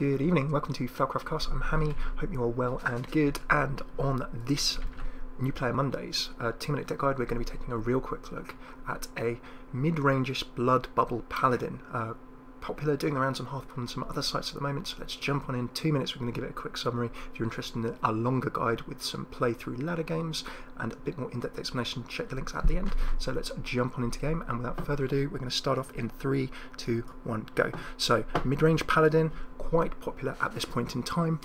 Good evening, welcome to Cast. I'm Hammy, hope you are well and good. And on this New Player Mondays 2-minute deck guide, we're going to be taking a real quick look at a mid-range Blood Bubble Paladin. Popular, doing the rounds on Hearthstone and some other sites at the moment, so let's jump on in. 2 minutes, we're going to give it a quick summary. If you're interested in a longer guide with some playthrough ladder games and a bit more in-depth explanation, check the links at the end. So let's jump on into game, and without further ado, we're going to start off in 3, 2, 1, go. So, mid-range Paladin, quite popular at this point in time,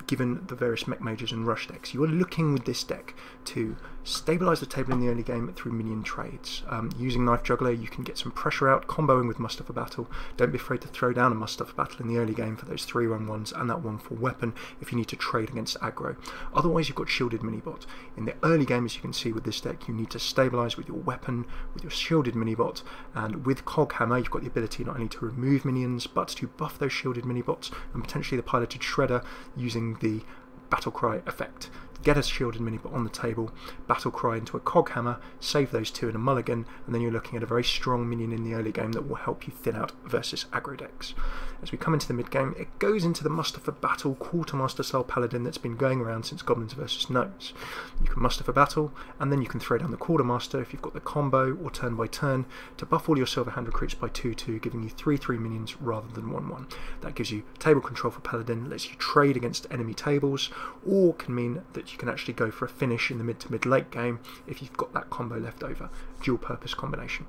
given the various mech mages and rush decks. You are looking with this deck to stabilise the table in the early game through minion trades. Using Knife Juggler, you can get some pressure out, comboing with Muster for Battle. Don't be afraid to throw down a Muster for Battle in the early game for those 3/1/1s and that 1/4 weapon if you need to trade against aggro. Otherwise, you've got Shielded Minibot. In the early game, as you can see with this deck, you need to stabilise with your weapon, with your Shielded Minibot, and with Cog Hammer, you've got the ability not only to remove minions, but to buff those Shielded Minibots, and potentially the piloted Shredder using the Battle Cry effect. Get a Shielded Minibot on the table, Battle Cry into a Cog Hammer, save those two in a mulligan, and then you're looking at a very strong minion in the early game that will help you thin out versus aggro decks. As we come into the mid game, it goes into the Muster for Battle Quartermaster style Paladin that's been going around since Goblins vs Gnomes. You can Muster for Battle, and then you can throw down the Quartermaster if you've got the combo or turn by turn to buff all your Silver Hand recruits by 2/2, giving you 3/3 minions rather than 1/1. That gives you table control for Paladin, lets you trade against enemy tables, or can mean that you can actually go for a finish in the mid to mid late game if you've got that combo left over. Dual purpose combination.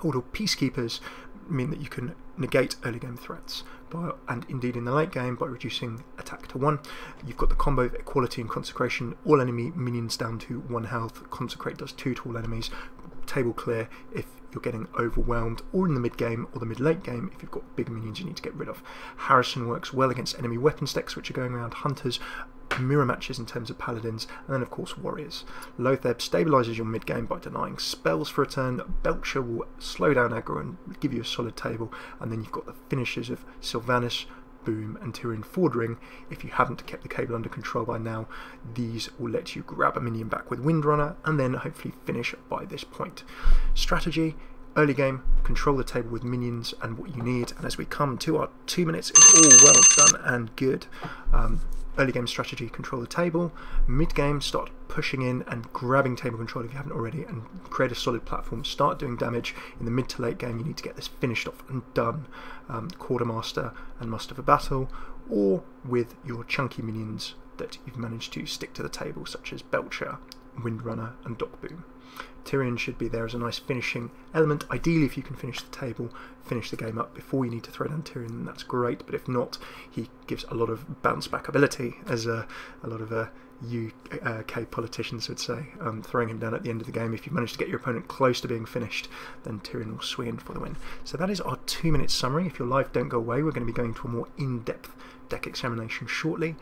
Order Peacekeepers mean that you can negate early game threats, and indeed in the late game by reducing attack to 1. You've got the combo of Equality and Consecration, all enemy minions down to 1 health, Consecrate does 2 to all enemies, table clear if you're getting overwhelmed, or in the mid game or the mid late game if you've got big minions you need to get rid of. Harrison works well against enemy weapon decks which are going around Hunters, mirror matches in terms of Paladins, and then of course Warriors. Lotheb stabilises your mid game by denying spells for a turn. Belcher will slow down aggro and give you a solid table, and then you've got the finishers of Sylvanas, Boom and Tirion Fordring. If you haven't kept the cable under control by now, these will let you grab a minion back with Windrunner and then hopefully finish by this point. Strategy: early game, control the table with minions and what you need, and as we come to our 2 minutes, it's all well done and good. Early game strategy, control the table. Mid game, start pushing in and grabbing table control if you haven't already, and create a solid platform. Start doing damage. In the mid to late game, you need to get this finished off and done. Quartermaster and Muster for Battle, or with your chunky minions that you've managed to stick to the table, such as Belcher, Windrunner and Doc Boom. Tirion should be there as a nice finishing element. Ideally, if you can finish the table, finish the game up before you need to throw down Tirion, then that's great, but if not, he gives a lot of bounce back ability, as a lot of UK politicians would say, throwing him down at the end of the game. If you manage to get your opponent close to being finished, then Tirion will swing for the win. So that is our 2 minute summary. If you're live, don't go away. We're going to be going to a more in-depth deck examination shortly.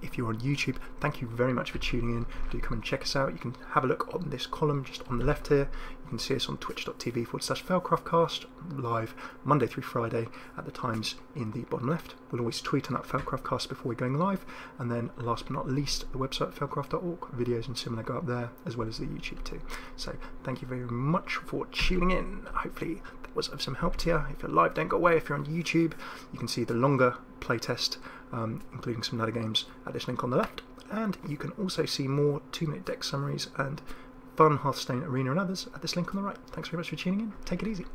If you're on YouTube, thank you very much for tuning in. Do come and check us out. You can have a look on this column just on the left here. You can see us on twitch.tv/Cast, live Monday through Friday at the times in the bottom left. We'll always tweet on that Cast before we're going live, and then last but not least, the website felcraft.org. Videos and similar go up there, as well as the YouTube too. So thank you very much for tuning in. Hopefully that was of some help to you. If you're live, don't go away. If you're on YouTube, you can see the longer playtest, including some ladder games, at this link on the left, and you can also see more 2 minute deck summaries and fun Hearthstone Arena and others at this link on the right. Thanks very much for tuning in. Take it easy.